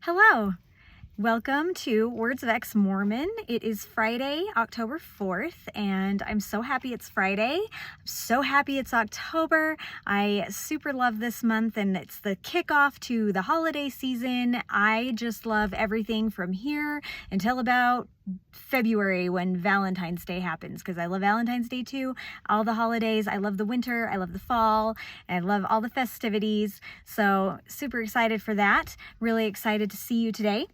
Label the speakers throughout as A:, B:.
A: Hello, welcome to Words of Ex-Mormon. It is Friday, October 4th, and I'm so happy it's Friday. I'm so happy it's October. I super love this month, and it's the kickoff to the holiday season. I just love everything from here until about February when Valentine's Day happens, because I love Valentine's Day too. All the holidays. I love the winter. I love the fall. And I love all the festivities. So super excited for that. Really excited to see you today.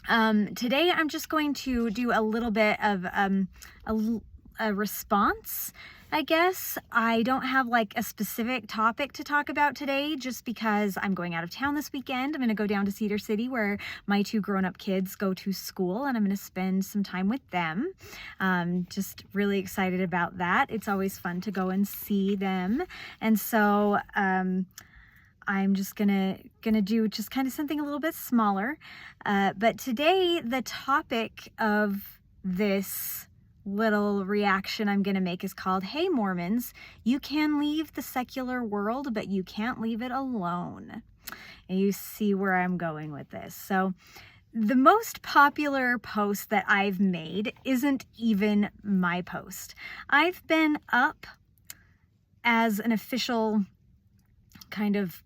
A: Today I'm just going to do a little bit of a response, I guess. I don't have like a specific topic to talk about today just because I'm going out of town this weekend. I'm going to go down to Cedar City where my two grown-up kids go to school, and I'm going to spend some time with them. Just really excited about that. It's always fun to go and see them. And so I'm just gonna do just kind of something a little bit smaller. But today the topic of this little reaction I'm gonna make is called, "Hey Mormons, you can leave the secular world, but you can't leave it alone." And you see where I'm going with this. So the most popular post that I've made isn't even my post. I've been up as an official kind of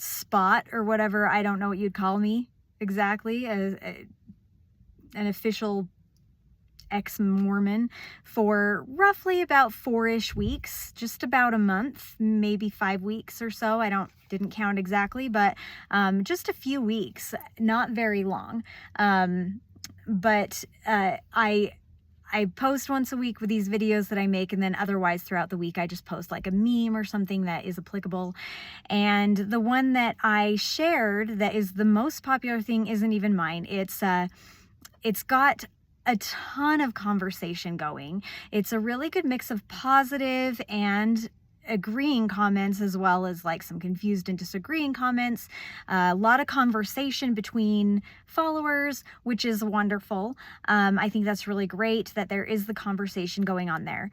A: spot or whatever, I don't know what you'd call me exactly, an official ex-Mormon for roughly about 4-ish weeks, just about a month, maybe 5 weeks or so. Didn't count exactly, but just a few weeks, not very long. But I post once a week with these videos that I make, and then otherwise throughout the week I just post like a meme or something that is applicable. And the one that I shared that is the most popular thing isn't even mine. It's got a ton of conversation going. It's a really good mix of positive and agreeing comments, as well as like some confused and disagreeing comments. A lot of conversation between followers, which is wonderful. I think that's really great that there is the conversation going on there.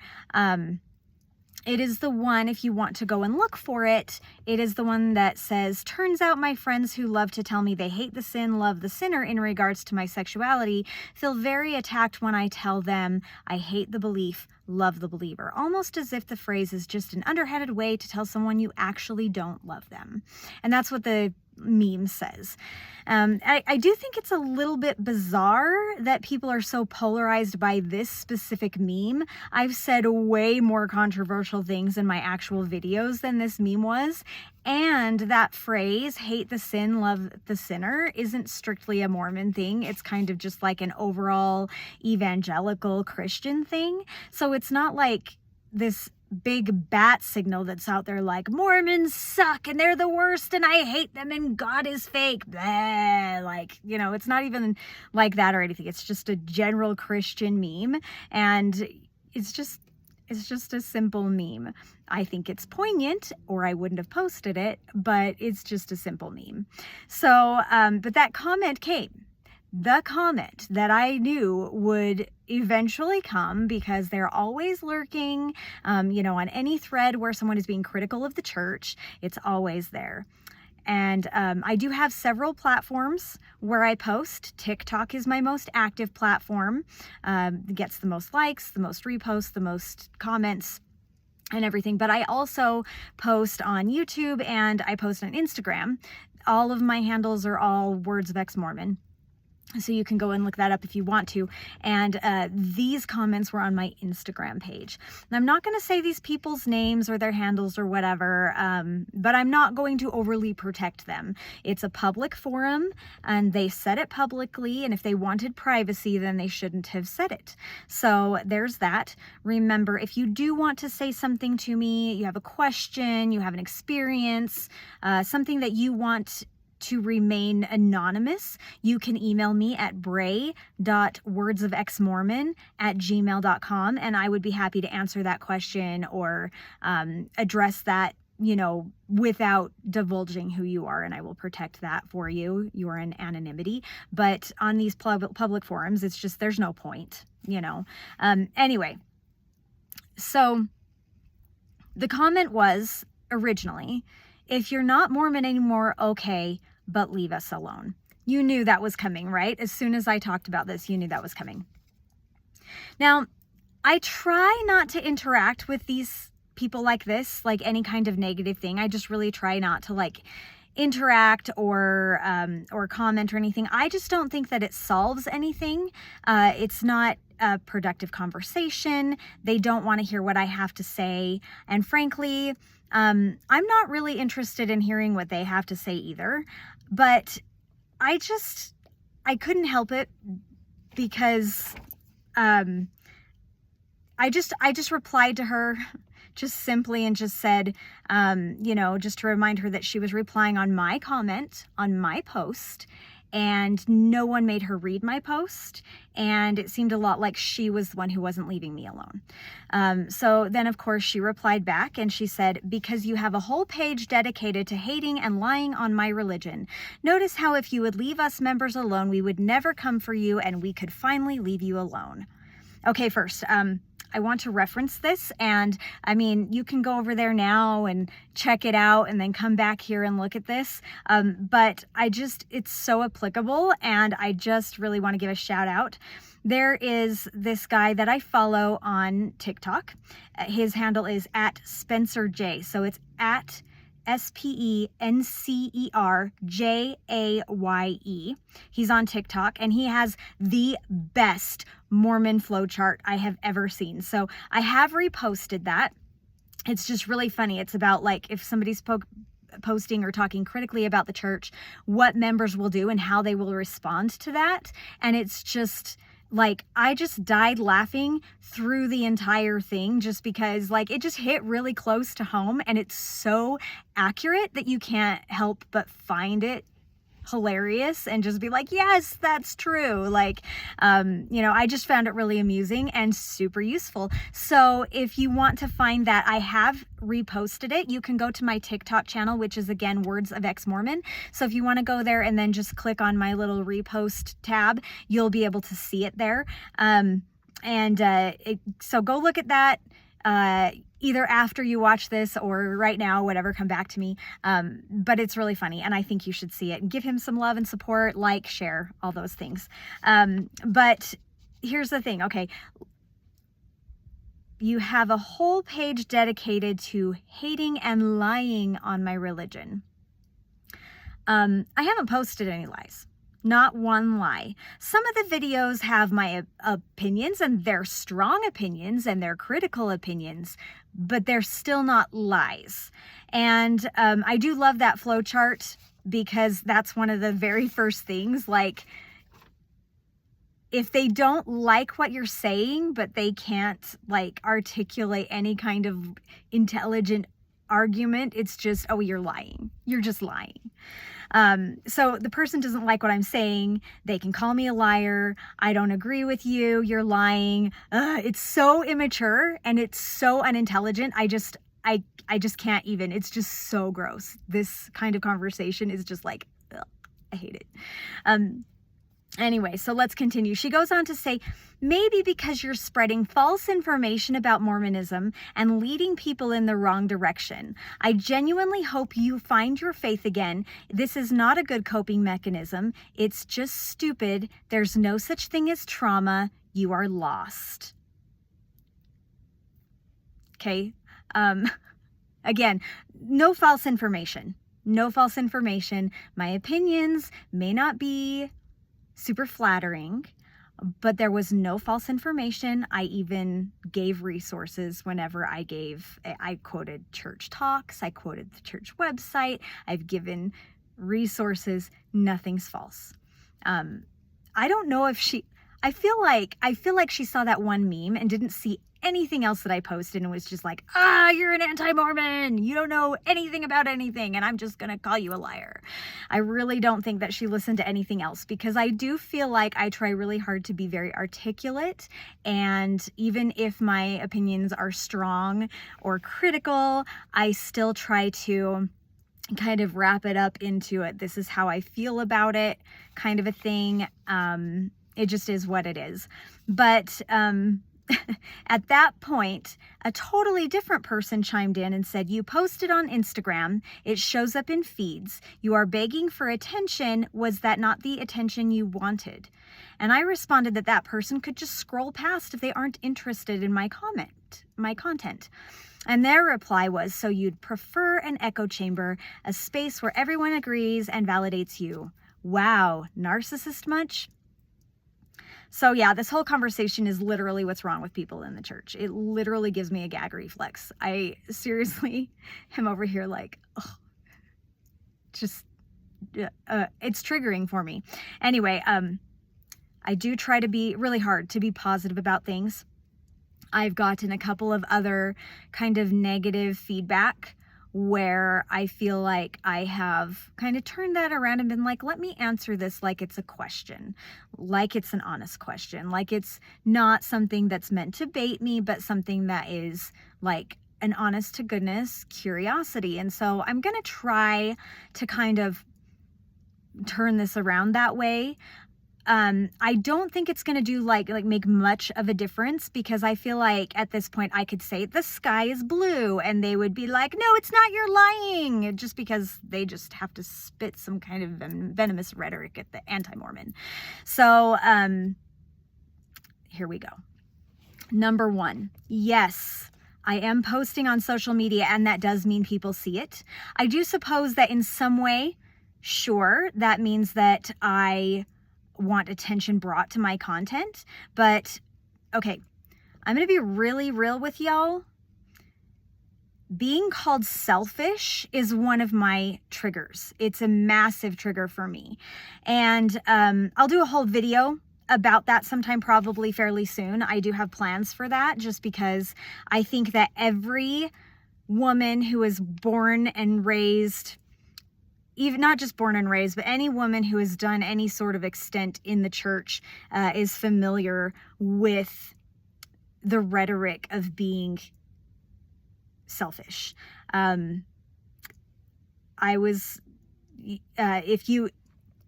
A: It is the one, if you want to go and look for it, it is the one that says, "Turns out my friends who love to tell me they hate the sin, love the sinner in regards to my sexuality, feel very attacked when I tell them I hate the belief, love the believer." Almost as if the phrase is just an underhanded way to tell someone you actually don't love them. And that's what the meme says. I do think it's a little bit bizarre that people are so polarized by this specific meme. I've said way more controversial things in my actual videos than this meme was. And that phrase, "hate the sin, love the sinner," isn't strictly a Mormon thing. It's kind of just like an overall evangelical Christian thing. So it's not like this big bat signal that's out there like, "Mormons suck and they're the worst and I hate them and God is fake." Blah. Like, it's not even like that or anything. It's just a general Christian meme, and it's just a simple meme. I think it's poignant, or I wouldn't have posted it, but it's just a simple meme. So, but that comment came. The comment that I knew would eventually come, because they're always lurking, on any thread where someone is being critical of the church, it's always there. And I do have several platforms where I post. TikTok is my most active platform. It gets the most likes, the most reposts, the most comments, and everything. But I also post on YouTube and I post on Instagram. All of my handles are all Words of Ex-Mormon. So you can go and look that up if you want to. And these comments were on my Instagram page. And I'm not going to say these people's names or their handles or whatever, but I'm not going to overly protect them. It's a public forum, and they said it publicly, and if they wanted privacy, then they shouldn't have said it. So there's that. Remember, if you do want to say something to me, you have a question, you have an experience, something that you want to remain anonymous, you can email me at bray.wordsofexmormon@gmail.com, and I would be happy to answer that question or address that, without divulging who you are, and I will protect that for you. You are in anonymity. But on these public forums, it's just, there's no point, Anyway, so the comment was originally, "If you're not Mormon anymore, okay, but leave us alone." You knew that was coming, right? As soon as I talked about this, you knew that was coming. Now, I try not to interact with these people like this, like any kind of negative thing. I just really try not to like interact or comment or anything. I just don't think that it solves anything. It's not a productive conversation. They don't want to hear what I have to say. And frankly, I'm not really interested in hearing what they have to say either. But I couldn't help it because I just replied to her just simply and just said, just to remind her that she was replying on my comment on my post, and no one made her read my post. And it seemed a lot like she was the one who wasn't leaving me alone. So then, of course, she replied back and she said, because you have a whole page dedicated to hating and lying on my religion. Notice how if you would leave us members alone, we would never come for you and we could finally leave you alone. Okay, first, I want to reference this, and I mean, you can go over there now and check it out and then come back here and look at this. But it's so applicable, and I just really want to give a shout out. There is this guy that I follow on TikTok. His handle is @SpencerJ. So it's SpencerJaye. He's on TikTok, and he has the best Mormon flowchart I have ever seen. So I have reposted that. It's just really funny. It's about like if somebody's posting or talking critically about the church, what members will do and how they will respond to that. And it's just like, I just died laughing through the entire thing just because like it just hit really close to home, and it's so accurate that you can't help but find it hilarious and just be like, yes, that's true. Like, I just found it really amusing and super useful. So if you want to find that, I have reposted it. You can go to my TikTok channel, which is again, Words of Ex-Mormon. So if you want to go there and then just click on my little repost tab, you'll be able to see it there. So go look at that. Either after you watch this or right now, whatever, come back to me. But it's really funny, and I think you should see it and give him some love and support, like, share, all those things. But here's the thing. Okay. You have a whole page dedicated to hating and lying on my religion. I haven't posted any lies. Not one lie. Some of the videos have my opinions, and they're strong opinions and they're critical opinions, but they're still not lies. And I do love that flow chart because that's one of the very first things. Like, if they don't like what you're saying, but they can't like articulate any kind of intelligent argument, it's just, oh, you're lying. You're just lying. So the person doesn't like what I'm saying. They can call me a liar. I don't agree with you. You're lying. It's so immature and it's so unintelligent. I just can't even. It's just so gross. This kind of conversation is just like, ugh, I hate it. Anyway, so let's continue. She goes on to say, maybe because you're spreading false information about Mormonism and leading people in the wrong direction. I genuinely hope you find your faith again. This is not a good coping mechanism. It's just stupid. There's no such thing as trauma. You are lost. Okay. Again, no false information. No false information. My opinions may not be super flattering, but there was no false information. I even gave resources whenever I quoted church talks. I quoted the church website. I've given resources. Nothing's false. I don't know if I feel like she saw that one meme and didn't see anything else that I posted and was just like, you're an anti-Mormon. You don't know anything about anything, and I'm just going to call you a liar. I really don't think that she listened to anything else, because I do feel like I try really hard to be very articulate, and even if my opinions are strong or critical, I still try to kind of wrap it up into it. This is how I feel about it, kind of a thing. It just is what it is. But at that point, a totally different person chimed in and said, you posted on Instagram, it shows up in feeds, you are begging for attention, was that not the attention you wanted? And I responded that person could just scroll past if they aren't interested in my content. And their reply was, so you'd prefer an echo chamber, a space where everyone agrees and validates you. Wow, narcissist much? So yeah, this whole conversation is literally what's wrong with people in the church. It literally gives me a gag reflex. I seriously am over here like, oh, just, it's triggering for me. Anyway, I do try to be really hard to be positive about things. I've gotten a couple of other kind of negative feedback where I feel like I have kind of turned that around and been like, let me answer this like it's a question, like it's an honest question, like it's not something that's meant to bait me, but something that is like an honest to goodness curiosity. And so I'm going to try to kind of turn this around that way. I don't think it's going to do like make much of a difference, because I feel like at this point I could say the sky is blue and they would be like, no, it's not, you're lying, just because they just have to spit some kind of venomous rhetoric at the anti-Mormon. So, here we go. Number 1, yes, I am posting on social media, and that does mean people see it. I do suppose that in some way, sure, that means that I want attention brought to my content, but okay, I'm going to be really real with y'all. Being called selfish is one of my triggers. It's a massive trigger for me. And I'll do a whole video about that sometime, probably fairly soon. I do have plans for that, just because I think that every woman who is born and raised, even not just born and raised, but any woman who has done any sort of extent in the church is familiar with the rhetoric of being selfish.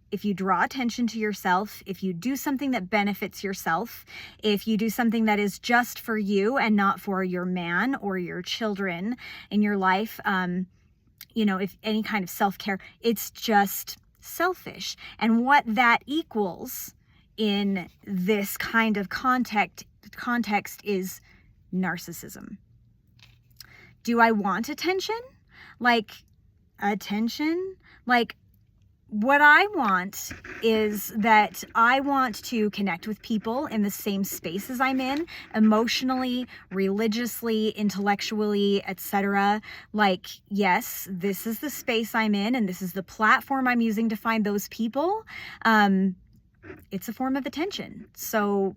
A: If you draw attention to yourself, if you do something that benefits yourself, if you do something that is just for you and not for your man or your children in your life, if any kind of self-care, it's just selfish. And what that equals in this kind of context is narcissism. Do I want attention? Like, what I want is that I want to connect with people in the same spaces I'm in, emotionally, religiously, intellectually, etc. Like, yes, this is the space I'm in, and this is the platform I'm using to find those people. It's a form of attention. So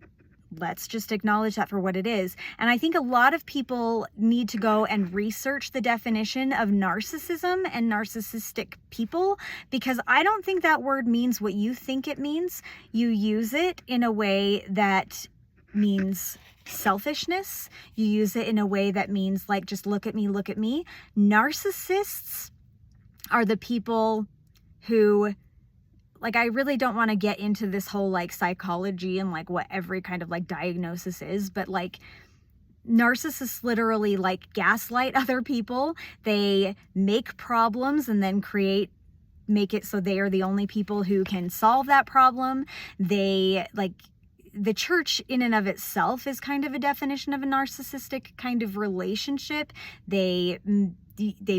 A: let's just acknowledge that for what it is. And I think a lot of people need to go and research the definition of narcissism and narcissistic people, because I don't think that word means what you think it means. You use it in a way that means selfishness. You use it in a way that means like, just look at me, look at me. Narcissists are the people who, like, I really don't want to get into this whole like psychology and like what every kind of like diagnosis is, but like narcissists literally like gaslight other people. They make problems and then make it so they are the only people who can solve that problem. They like, the church in and of itself is kind of a definition of a narcissistic kind of relationship. They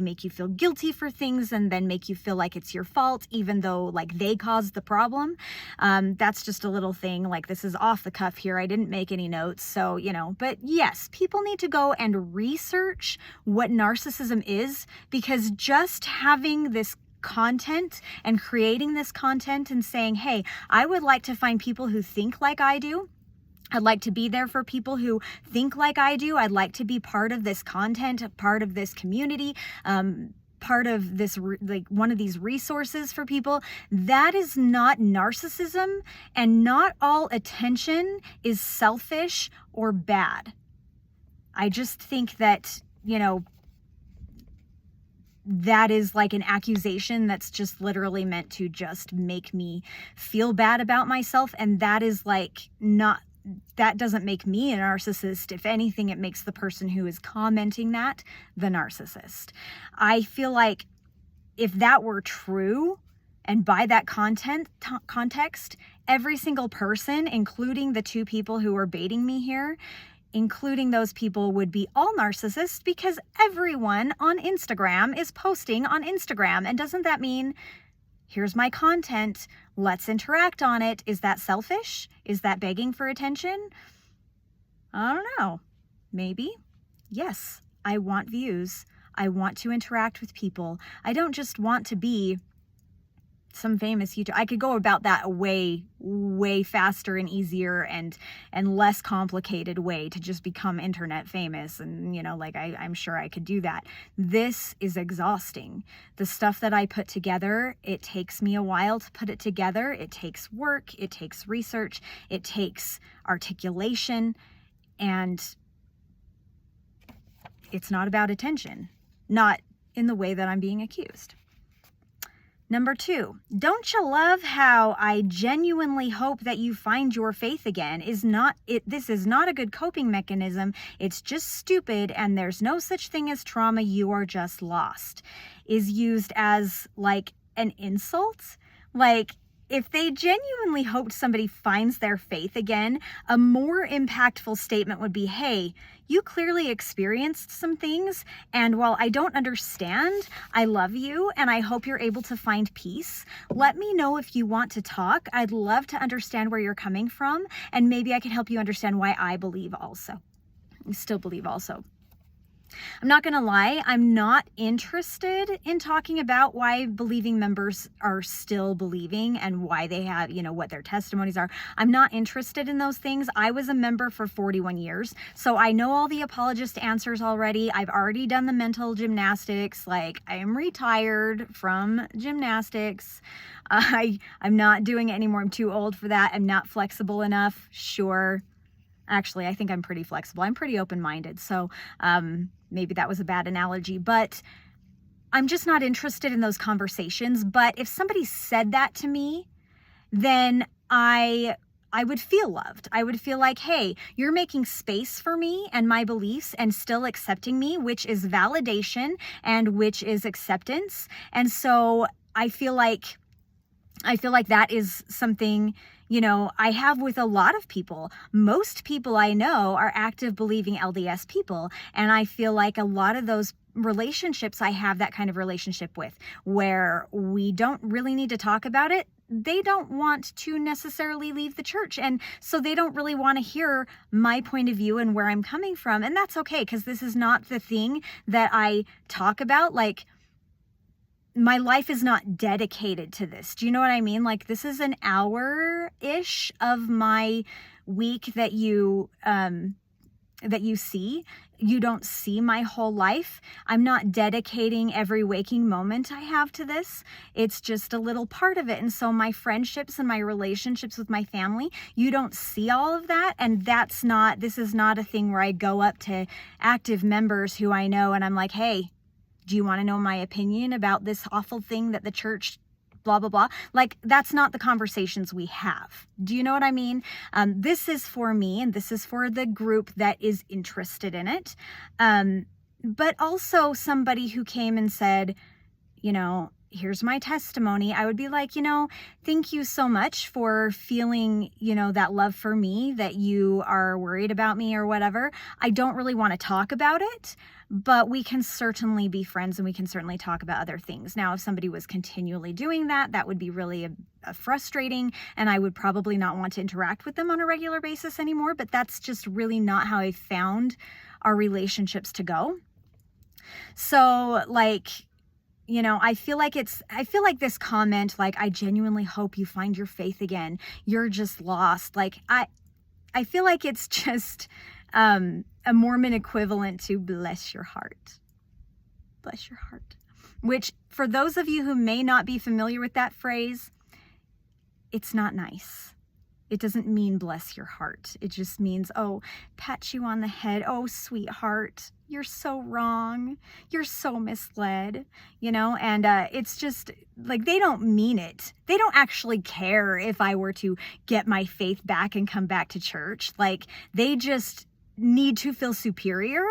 A: make you feel guilty for things and then make you feel like it's your fault, even though like they caused the problem. That's just a little thing. Like, this is off the cuff here. I didn't make any notes. So, but yes, people need to go and research what narcissism is, because just having this content and creating this content and saying, hey, I would like to find people who think like I do. I'd like to be there for people who think like I do. I'd like to be part of this content, part of this community, part of this, like one of these resources for people. That is not narcissism, and not all attention is selfish or bad. I just think that, that is like an accusation that's just literally meant to just make me feel bad about myself. And that is like not that doesn't make me a narcissist. If anything, it makes the person who is commenting that the narcissist. I feel like if that were true, and by that context, every single person, including the two people who are baiting me here, including those people, would be all narcissists, because everyone on Instagram is posting on Instagram. And doesn't that mean, here's my content, let's interact on it? Is that selfish? Is that begging for attention? I don't know. Maybe. Yes, I want views. I want to interact with people. I don't just want to be some famous YouTuber. I could go about that a way faster and easier and less complicated way to just become internet famous. And, like I'm sure I could do that. This is exhausting. The stuff that I put together, it takes me a while to put it together. It takes work. It takes research. It takes articulation. And it's not about attention. Not in the way that I'm being accused. Number 2, don't you love how I genuinely hope that you find your faith again? This is not a good coping mechanism. It's just stupid, and there's no such thing as trauma. You are just lost. Is used as like an insult. Like, if they genuinely hoped somebody finds their faith again, a more impactful statement would be, hey, you clearly experienced some things, and while I don't understand, I love you, and I hope you're able to find peace. Let me know if you want to talk. I'd love to understand where you're coming from, and maybe I can help you understand why I still believe also. I'm not going to lie, I'm not interested in talking about why believing members are still believing and why they have, what their testimonies are. I'm not interested in those things. I was a member for 41 years, so I know all the apologist answers already. I've already done the mental gymnastics. Like, I am retired from gymnastics. I'm not doing it anymore. I'm too old for that. I'm not flexible enough. Sure. Actually, I think I'm pretty flexible. I'm pretty open-minded. So maybe that was a bad analogy, but I'm just not interested in those conversations. But if somebody said that to me, then I would feel loved. I would feel like, hey, you're making space for me and my beliefs and still accepting me, which is validation and which is acceptance. And so I feel like that is something, I have with a lot of people. Most people I know are active believing LDS people. And I feel like a lot of those relationships, I have that kind of relationship with, where we don't really need to talk about it. They don't want to necessarily leave the church. And so they don't really want to hear my point of view and where I'm coming from. And that's okay, because this is not the thing that I talk about. Like, my life is not dedicated to this. Do you know what I mean? Like, this is an hour-ish of my week that you see. You don't see my whole life. I'm not dedicating every waking moment I have to this. It's just a little part of it. And so my friendships and my relationships with my family, you don't see all of that. And this is not a thing where I go up to active members who I know and I'm like, hey, do you want to know my opinion about this awful thing that the church, blah, blah, blah? Like, that's not the conversations we have. Do you know what I mean? This is for me, and this is for the group that is interested in it. But also somebody who came and said, here's my testimony. I would be like, thank you so much for feeling, that love for me, that you are worried about me or whatever. I don't really want to talk about it, but we can certainly be friends and we can certainly talk about other things. Now, if somebody was continually doing that, that would be really frustrating, and I would probably not want to interact with them on a regular basis anymore, but that's just really not how I found our relationships to go. So, I feel like this comment, like, I genuinely hope you find your faith again. You're just lost. Like, I feel like it's just a Mormon equivalent to bless your heart. Bless your heart. Which, for those of you who may not be familiar with that phrase, it's not nice. It doesn't mean bless your heart. It just means, oh, pat you on the head. Oh, sweetheart, you're so wrong. You're so misled, and it's just like, they don't mean it. They don't actually care if I were to get my faith back and come back to church. Like, they just need to feel superior.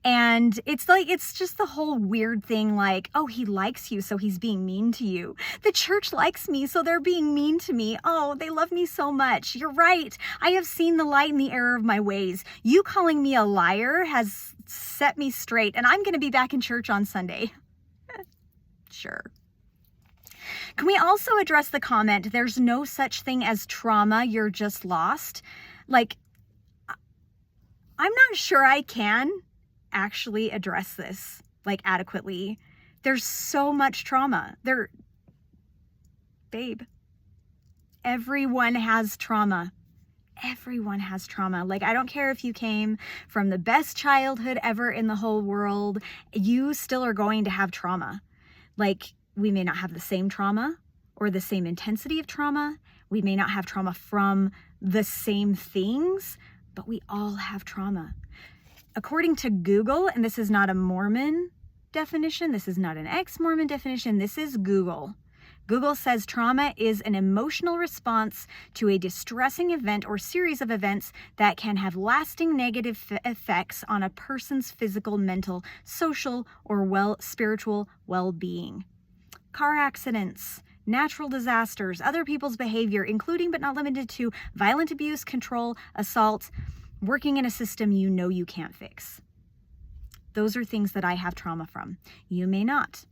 A: And it's just the whole weird thing, like, oh, he likes you, so he's being mean to you. The church likes me, so they're being mean to me. Oh, they love me so much. You're right. I have seen the light in the error of my ways. You calling me a liar has set me straight, and I'm going to be back in church on Sunday. Sure. Can we also address the comment, there's no such thing as trauma, you're just lost? Like, I'm not sure I can actually address this like adequately. There's so much trauma. Babe, everyone has trauma. Everyone has trauma. Like, I don't care if you came from the best childhood ever in the whole world, you still are going to have trauma. Like, we may not have the same trauma or the same intensity of trauma. We may not have trauma from the same things, but we all have trauma. According to Google, and this is not a Mormon definition, this is not an ex-Mormon definition, this is Google. Google says trauma is an emotional response to a distressing event or series of events that can have lasting negative effects on a person's physical, mental, social, or spiritual well-being. Car accidents, natural disasters, other people's behavior, including but not limited to violent abuse, control, assault, working in a system you can't fix. Those are things that I have trauma from. You may not.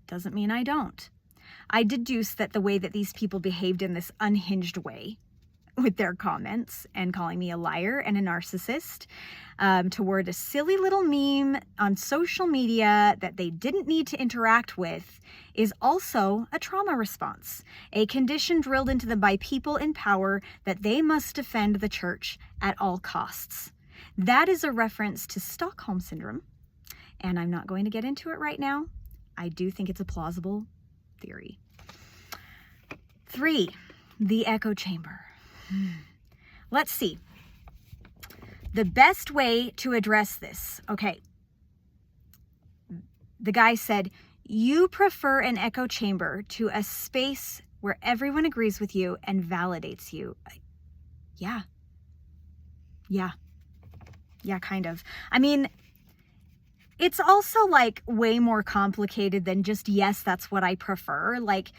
A: Doesn't mean I don't. I deduce that the way that these people behaved in this unhinged way with their comments and calling me a liar and a narcissist toward a silly little meme on social media that they didn't need to interact with is also a trauma response, a condition drilled into them by people in power that they must defend the church at all costs. That is a reference to Stockholm Syndrome, and I'm not going to get into it right now. I do think it's a plausible theory. 3, the echo chamber. Let's see. The best way to address this. Okay. The guy said, you prefer an echo chamber to a space where everyone agrees with you and validates you. Yeah. Yeah, kind of. I mean, it's also like way more complicated than just, yes, that's what I prefer. Like,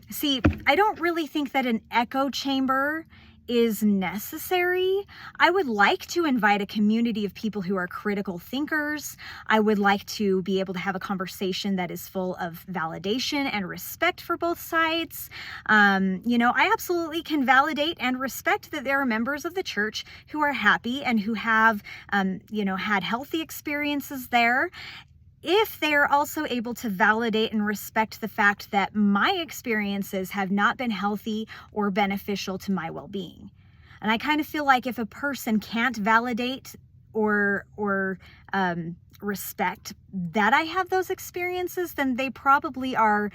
A: see, I don't really think that an echo chamber is necessary. I would like to invite a community of people who are critical thinkers. I would like to be able to have a conversation that is full of validation and respect for both sides. I absolutely can validate and respect that there are members of the church who are happy and who have, had healthy experiences there. If they are also able to validate and respect the fact that my experiences have not been healthy or beneficial to my well-being. And I kind of feel like if a person can't validate or respect that I have those experiences, then they probably are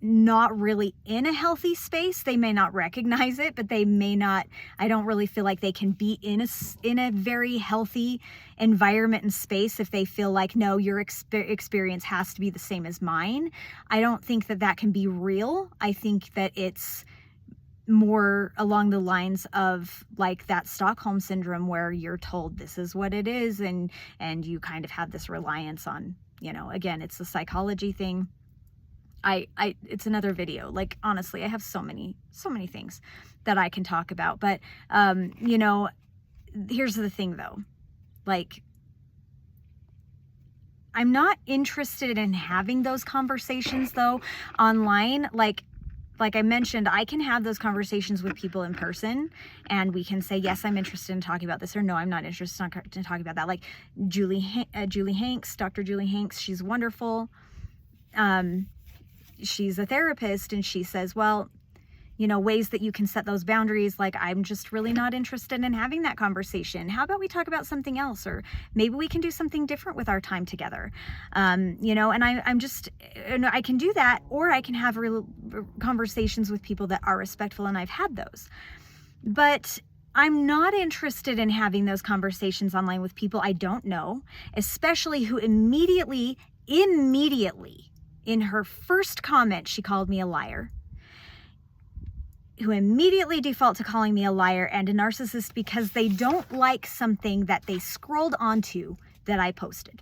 A: not really in a healthy space. They may not recognize it, but they may not, I don't really feel like they can be in a very healthy environment and space if they feel like, no, your experience has to be the same as mine. I don't think that that can be real. I think that it's more along the lines of like that Stockholm Syndrome where you're told this is what it is, and you kind of have this reliance on, again, it's the psychology thing. It's another video. Like, honestly, I have so many things that I can talk about. But, here's the thing though. Like, I'm not interested in having those conversations though online. Like I mentioned, I can have those conversations with people in person and we can say, yes, I'm interested in talking about this, or no, I'm not interested in talking about that. Like Julie Hanks, Dr. Julie Hanks, she's wonderful. She's a therapist and she says, well, ways that you can set those boundaries, like, I'm just really not interested in having that conversation. How about we talk about something else? Or maybe we can do something different with our time together. And I can do that, or I can have real conversations with people that are respectful, and I've had those. But I'm not interested in having those conversations online with people I don't know, especially who immediately, in her first comment, she called me a liar, who immediately default to calling me a liar and a narcissist because they don't like something that they scrolled onto that I posted.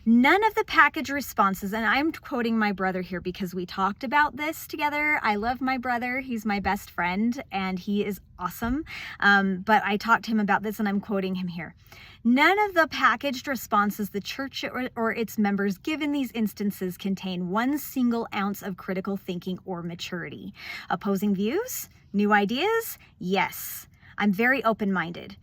A: None of the package responses, and I'm quoting my brother here because we talked about this together. I love my brother. He's my best friend and he is awesome. But I talked to him about this and I'm quoting him here. None of the packaged responses the church or its members give in these instances contain one single ounce of critical thinking or maturity. Opposing views? New ideas? Yes. I'm very open-minded.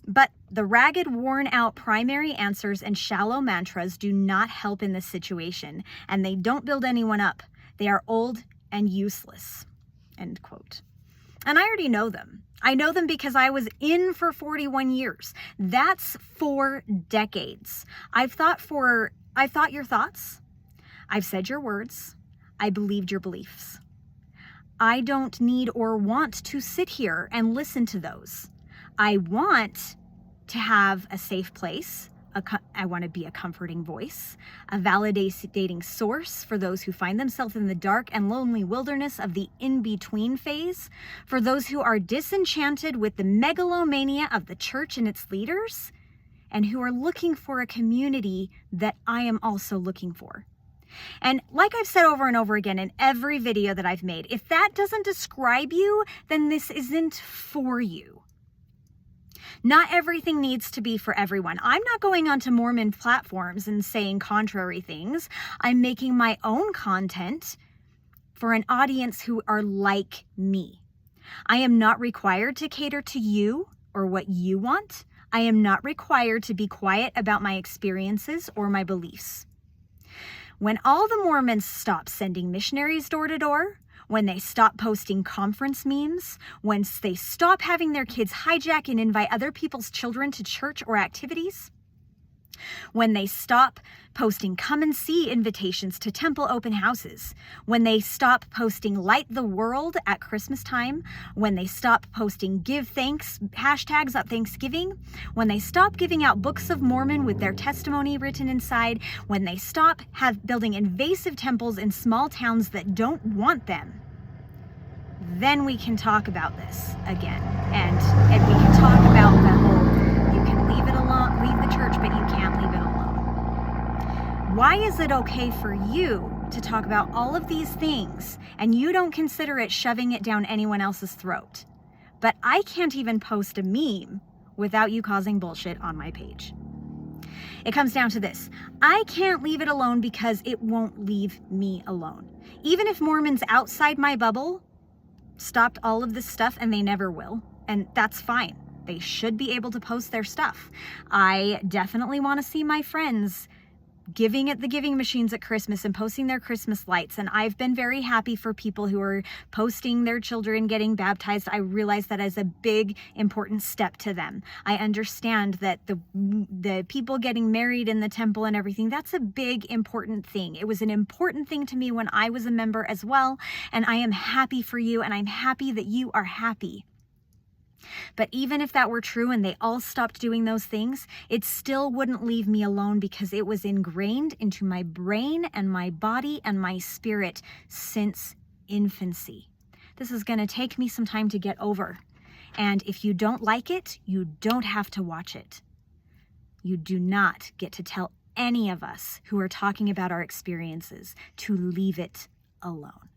A: But the ragged, worn-out primary answers and shallow mantras do not help in this situation, and they don't build anyone up. They are old and useless. End quote. And I already know them. I know them because I was in for 41 years. That's 4 decades. I've thought your thoughts. I've said your words. I believed your beliefs. I don't need or want to sit here and listen to those. I want to have a safe place. I want to be a comforting voice, a validating source for those who find themselves in the dark and lonely wilderness of the in-between phase, for those who are disenchanted with the megalomania of the church and its leaders, and who are looking for a community that I am also looking for. And like I've said over and over again in every video that I've made, if that doesn't describe you, then this isn't for you. Not everything needs to be for everyone. I'm not going onto Mormon platforms and saying contrary things. I'm making my own content for an audience who are like me. I am not required to cater to you or what you want. I am not required to be quiet about my experiences or my beliefs. When all the Mormons stop sending missionaries door to door, when they stop posting conference memes, when they stop having their kids hijack and invite other people's children to church or activities, when they stop posting come and see invitations to temple open houses, when they stop posting light the world at Christmas time, when they stop posting give thanks hashtags at Thanksgiving, when they stop giving out books of Mormon with their testimony written inside, when they stop building invasive temples in small towns that don't want them, then we can talk about this again. And we can talk about the whole, you can leave it alone, leave the church, but you can't leave it alone. Why is it okay for you to talk about all of these things and you don't consider it shoving it down anyone else's throat? But I can't even post a meme without you causing bullshit on my page. It comes down to this. I can't leave it alone because it won't leave me alone. Even if Mormons outside my bubble stopped all of this stuff, and they never will, and that's fine. They should be able to post their stuff. I definitely want to see my friends giving at the giving machines at Christmas and posting their Christmas lights. And I've been very happy for people who are posting their children getting baptized. I realize that as a big, important step to them. I understand that the people getting married in the temple and everything, that's a big, important thing. It was an important thing to me when I was a member as well. And I am happy for you, and I'm happy that you are happy. But even if that were true and they all stopped doing those things, it still wouldn't leave me alone because it was ingrained into my brain and my body and my spirit since infancy. This is going to take me some time to get over. And if you don't like it, you don't have to watch it. You do not get to tell any of us who are talking about our experiences to leave it alone.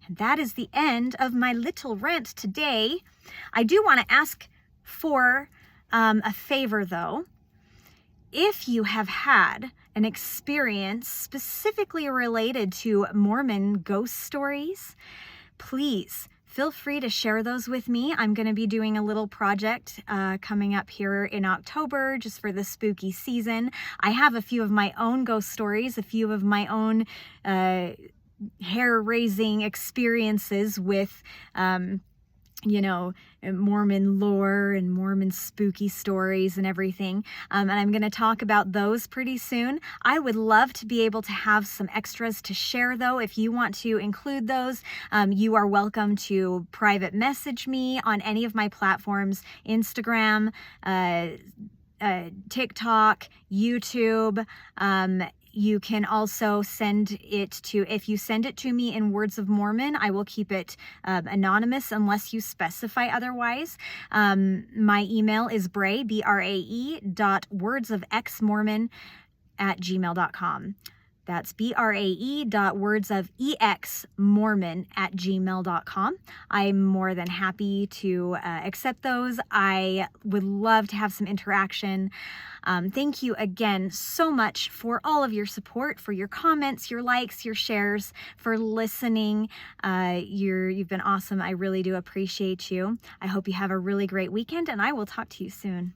A: And that is the end of my little rant today. I do want to ask for a favor, though. If you have had an experience specifically related to Mormon ghost stories, please feel free to share those with me. I'm going to be doing a little project coming up here in October just for the spooky season. I have a few of my own ghost stories, a few of my own hair-raising experiences with Mormon lore and Mormon spooky stories and everything. And I'm going to talk about those pretty soon. I would love to be able to have some extras to share, though. If you want to include those, you are welcome to private message me on any of my platforms, Instagram, TikTok, YouTube. You can also send it to, if you send it to me in Words of Mormon, I will keep it anonymous unless you specify otherwise. My email is brae, brae.wordsofxmormon@gmail.com. That's brae.wordsofexmormon@gmail.com. I'm more than happy to accept those. I would love to have some interaction. Thank you again so much for all of your support, for your comments, your likes, your shares, for listening. You've been awesome. I really do appreciate you. I hope you have a really great weekend, and I will talk to you soon.